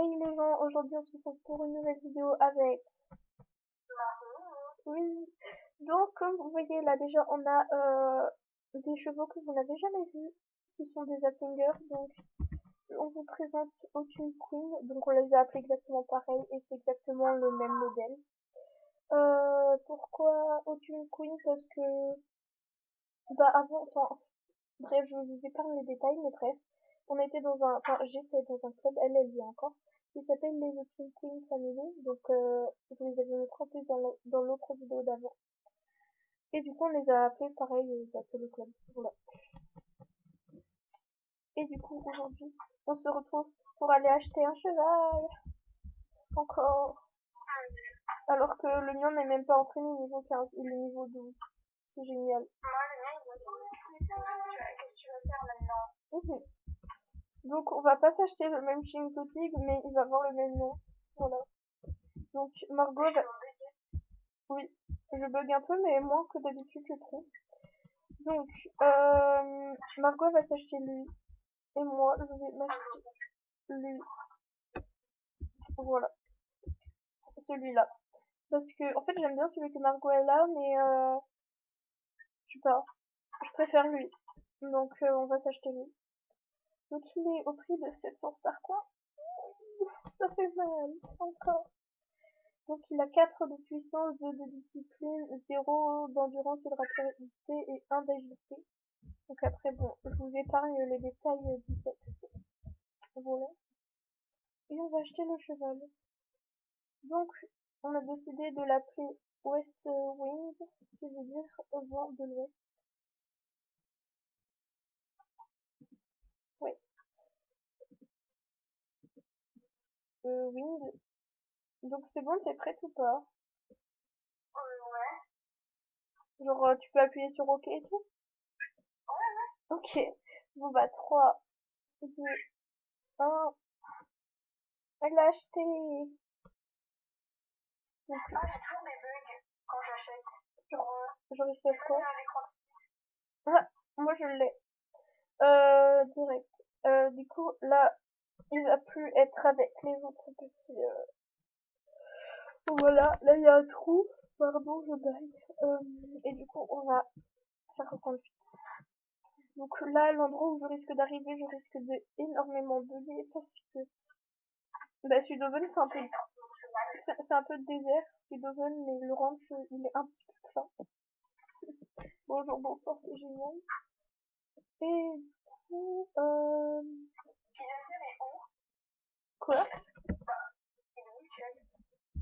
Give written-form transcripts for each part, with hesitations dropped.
Hey les gens, aujourd'hui on se retrouve pour une nouvelle vidéo avec... Oui. Donc comme vous voyez là déjà on a des chevaux que vous n'avez jamais vus, qui sont des Haflinger. Donc on vous présente Autumn Queen, donc on les a appelés exactement pareil et c'est exactement le même modèle. Pourquoi Autumn Queen? Parce que bah avant, enfin bref, je vous épargne les détails, mais bref, on était dans un, enfin j'étais dans un club, elle y est encore, qui s'appelle les Autumn Queen Family. Donc je vous les avais montré en plus dans l'autre vidéo d'avant. Et du coup on les a appelés pareil que le club. Voilà. Et du coup aujourd'hui on se retrouve pour aller acheter un cheval. Encore. Alors que le mien n'est même pas entraîné niveau 15, il est niveau 12. C'est génial. Moi le mien il est niveau 6, qu'est-ce que tu vas faire maintenant? Donc on va pas s'acheter le même chez une boutique, mais il va avoir le même nom. Voilà. Donc Margot va... Oui, je bug un peu, mais moins que d'habitude je trouve. Donc Margot va s'acheter lui. Et moi je vais m'acheter lui. Voilà. Celui-là. Parce que en fait j'aime bien celui que Margot elle a, mais je sais pas. Je préfère lui. Donc on va s'acheter lui. Donc il est au prix de 700 Star Coins. Ça fait mal. Encore. Donc il a 4 de puissance, 2 de discipline, 0 d'endurance et de rapidité et 1 d'agilité. Donc après bon, je vous épargne les détails du texte. Voilà. Et on va acheter le cheval. Donc on a décidé de l'appeler West Wind, qui veut dire vent de l'ouest. Ouais. Wind. Donc c'est bon, t'es prête ou pas? Ouais. Genre tu peux appuyer sur OK et tout? Ouais. Ok. Bon bah 3, 2, 1. Elle l'a acheté. Donc, j'ai toujours des bugs quand j'achète. Genre il se passe quoi? Ah, moi je l'ai. Direct. Du coup, là, il va plus être avec les autres petits. Voilà, là il y a un trou. Pardon, je baille. Et du coup, on va faire reconduite. Donc là, l'endroit où je risque d'arriver, je risque de énormément bugger parce que bah, Sudoven, c'est un peu de désert, Sudoven, mais le ranch, il est un petit peu plat. Bonjour, bonsoir, c'est génial. Et du coup, quoi?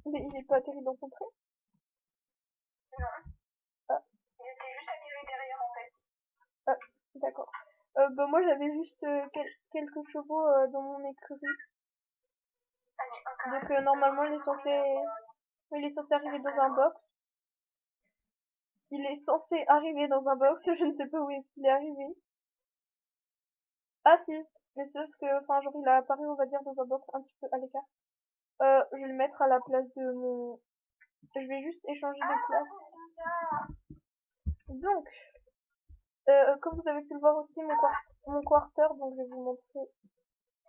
Mais il est pas atterri dans ton trait? Ah, il était juste atterri derrière en fait. Ah, d'accord. Bah moi j'avais juste quelques chevaux dans mon écurie. Donc normalement il est censé arriver dans un box. Il est censé arriver dans un box, je ne sais pas où est-ce qu'il est arrivé. Ah si, mais sauf que enfin un jour il a apparu on va dire dans un box un petit peu à l'écart. Je vais le mettre à la place de mon... Je vais juste échanger de place. Donc, comme vous avez pu le voir aussi, mon quarter, donc je vais vous montrer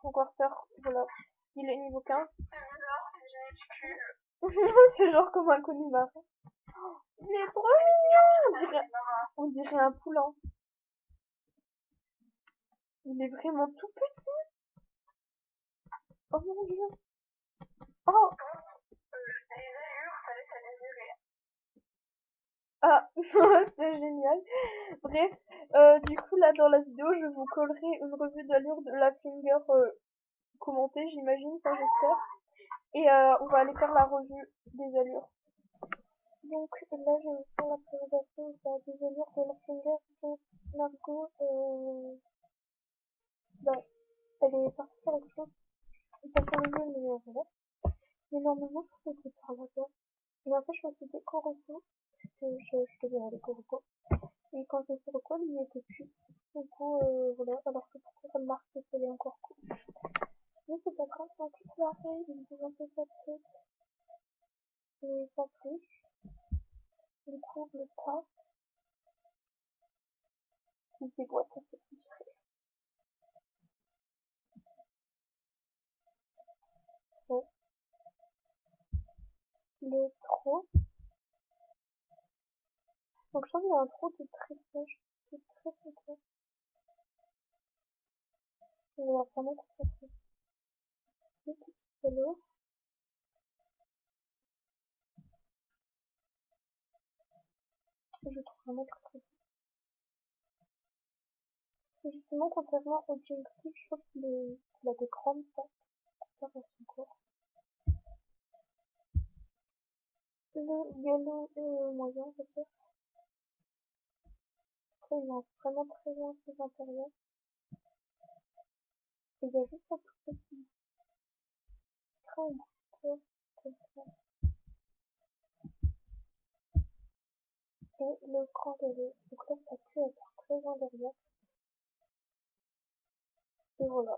mon quarter, voilà, il est niveau 15. C'est bizarre, c'est minuscule. C'est genre comme un conimar. Il est trop mignon, on dirait un poulain. Il est vraiment tout petit. Oh mon dieu. Oh. Les allures, ça laisse à désirer. Ah, c'est génial. Bref, du coup là dans la vidéo je vous collerai une revue d'allure de la finger commentée, j'imagine, ça j'espère. Et on va aller faire la revue des allures. Donc là je vais faire la présentation des allures de la finger de Margot. Bah, elle est partie faire autre chose. Pas sur le jeu, mais voilà. Mais normalement je crois que c'est par là-bas. Mais en fait je me suis dit Coroco, parce que je devais aller Coroco. Et quand je suis recolle, il était plus. Du coup, voilà, alors que pourquoi ça marque que c'est encore cool. Mais c'est pas grave, c'est un petit peu pareil, donc je vais un peu ça de tête. Et pas plus. Du coup, le pas. Il déboîte, ça fait plus frais. le trot. Donc je trouve qu'il y a un trot qui est très sage, qui est très sympa. Je vais leur permettre de faire le petit vélo. Je trouve vraiment très très bien. Justement, contrairement au Jinxie, je trouve qu'il a des grandes pattes par son corps. Le galop est moyen, on va dire. Après, il a vraiment très bien ses intérieurs. Et il y a juste un tout petit train de comme ça. Et le grand galop. Donc là, sa queue elle part très loin derrière. Et voilà.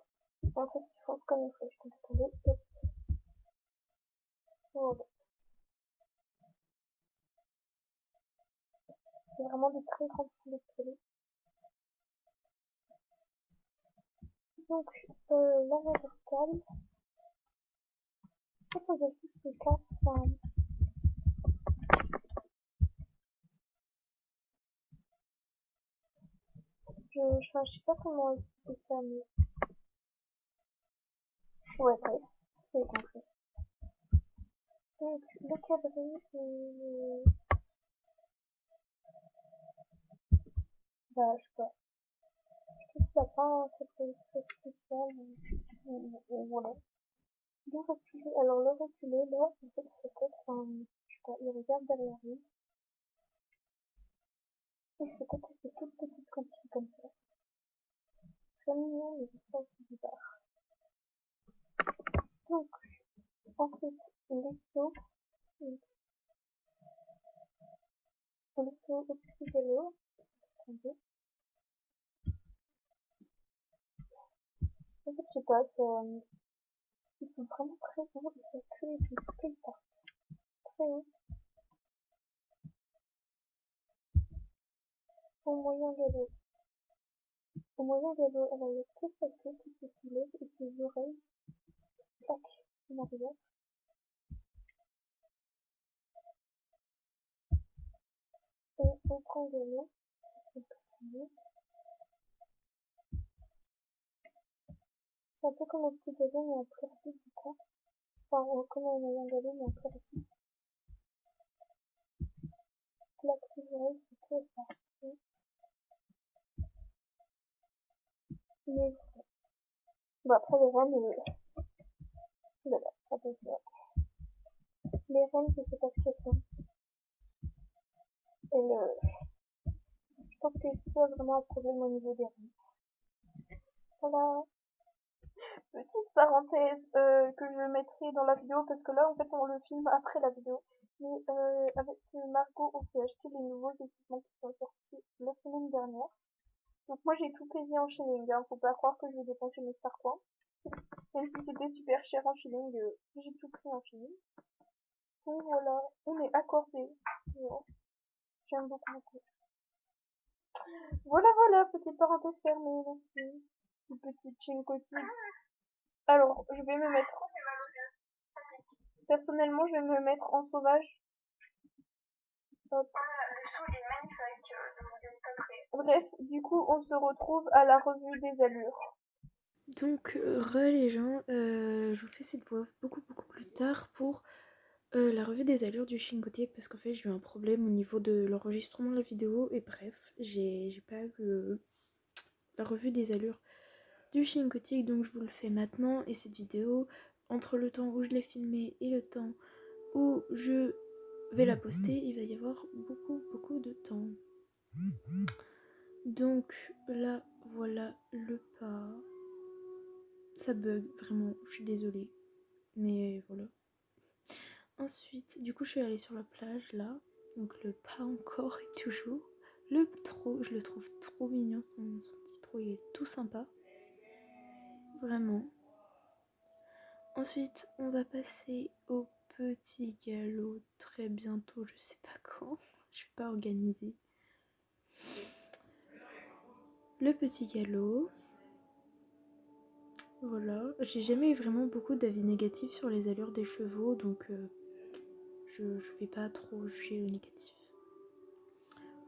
En fait, il fonce comme une flèche. Donc attendez, hop. Voilà. C'est vraiment des très grands filets de galop. Donc, la verticale. En fait, on dirait qu'il se casse. Enfin, je sais pas comment expliquer ça, mais ouais, bref, c'est compris. Donc, le cabri, bah, je sais pas, je trouve qu'il n'y a pas un cabri très spécial, voilà. Le reculé, alors le reculé, là, en fait, c'est peut-être un, je sais pas, il regarde derrière lui, et c'est peut-être que c'est toute petite quand il fait comme ça. Très mignon, mais c'est pas aussi bizarre. Donc, ensuite, les sauts, donc, les sauts au petit vélo, attendez. En fait, je sais pas, ils sont vraiment très gros et sa queue et son queue part très haut. Au moyen galop. Au moyen galop, alors il y a que sa queue qui se soulève et ses oreilles, tac, en arrière. Et au grand galop, c'est un peu comme un petit galop mais en plus rapide du coup. Enfin, comme un moyen galop mais en plus rapide. Clac, ses oreilles, sa queue est partie. Mais bon, après les rennes, voilà, ça peut faire. Les rennes, je sais pas ce qu'elles font. Et je pense que c'est vraiment un problème au niveau des rennes. Voilà. Petite parenthèse que je mettrai dans la vidéo parce que là en fait on le filme après la vidéo. Mais avec Margot on s'est acheté les nouveaux équipements qui sont sortis la semaine dernière. Donc moi j'ai tout payé en shilling, hein. Faut pas croire que je vais dépenser mes star coins. Même si c'était super cher en shilling, j'ai tout pris en shilling. Donc voilà, on est accordé. Voilà. J'aime beaucoup beaucoup. Voilà voilà, petite parenthèse fermée, merci. Une petite chincotine. Alors, je vais me mettre. Personnellement, je vais me mettre en sauvage. Hop. Le son est magnifique, vous êtes pas prêts. Bref, du coup, on se retrouve à la revue des allures. Donc, les gens, je vous fais cette voix beaucoup plus tard pour la revue des allures du Shingotiek parce qu'en fait j'ai eu un problème au niveau de l'enregistrement de la vidéo et bref, j'ai pas eu la revue des allures du Shingotiek donc je vous le fais maintenant et cette vidéo, entre le temps où je l'ai filmée et le temps où je vais la poster, il va y avoir beaucoup de temps. Donc là, voilà le pas. Ça bug, vraiment, je suis désolée. Mais voilà. Ensuite, du coup, je suis allée sur la plage là. Donc le pas encore et toujours. Le trot, je le trouve trop mignon. Son petit trot, il est tout sympa. Vraiment. Ensuite, on va passer au petit galop très bientôt. Je sais pas quand. Je suis pas organisée. Le petit galop. Voilà. J'ai jamais eu vraiment beaucoup d'avis négatifs sur les allures des chevaux. Donc je vais pas trop juger au négatif.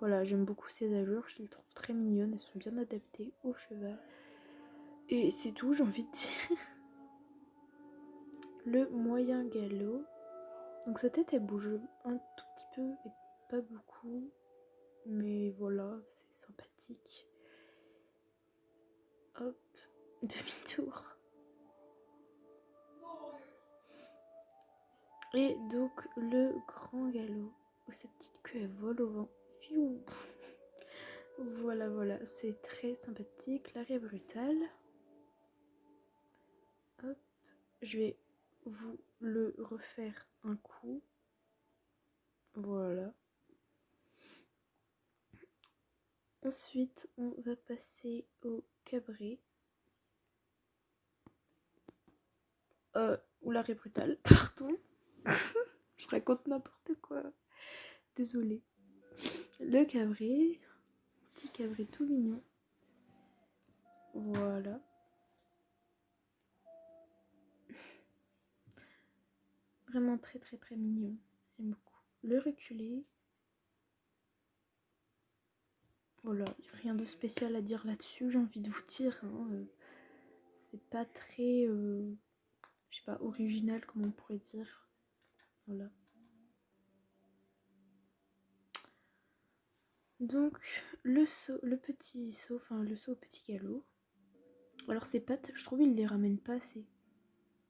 Voilà, j'aime beaucoup ces allures, je les trouve très mignonnes, elles sont bien adaptées au cheval. Et c'est tout, j'ai envie de dire. Le moyen galop. Donc sa tête, elle bouge un tout petit peu et pas beaucoup. Mais voilà, c'est sympathique. Hop, demi-tour. Et donc le grand galop, où sa petite queue elle vole au vent. Fiou. Voilà, voilà, c'est très sympathique. L'arrêt brutal. Hop, je vais vous le refaire un coup. Voilà. Ensuite, on va passer au cabré. Ou l'arrêt brutal, pardon. Je raconte n'importe quoi. Désolée. Le cabré. Petit cabré tout mignon. Voilà. Vraiment très très très mignon. J'aime beaucoup. Le reculé. Voilà, rien de spécial à dire là-dessus, j'ai envie de vous dire. Hein, c'est pas très, je sais pas, original comme on pourrait dire. Voilà. Donc, le saut, le petit saut, enfin le saut au petit galop. Alors ces pattes, je trouve il les ramène pas assez.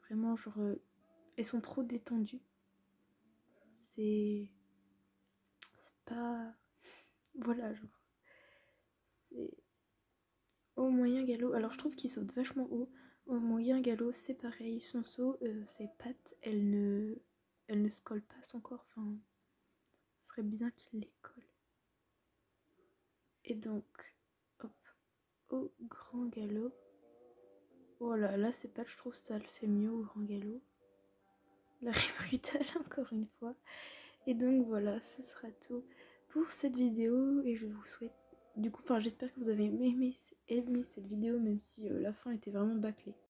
Vraiment, genre, elles sont trop détendues. C'est pas... Voilà, genre. C'est au moyen galop. Alors je trouve qu'il saute vachement haut. Au moyen galop, c'est pareil. Son saut, ses pattes, elles ne se collent pas à son corps. Enfin, ce serait bien qu'il les colle. Et donc, hop, au grand galop. Voilà, là c'est pas, je trouve ça le fait mieux au grand galop. L'arrêt brutal encore une fois. Et donc voilà, ce sera tout pour cette vidéo. Et je vous souhaite, du coup, enfin j'espère que vous avez aimé cette vidéo, même si la fin était vraiment bâclée.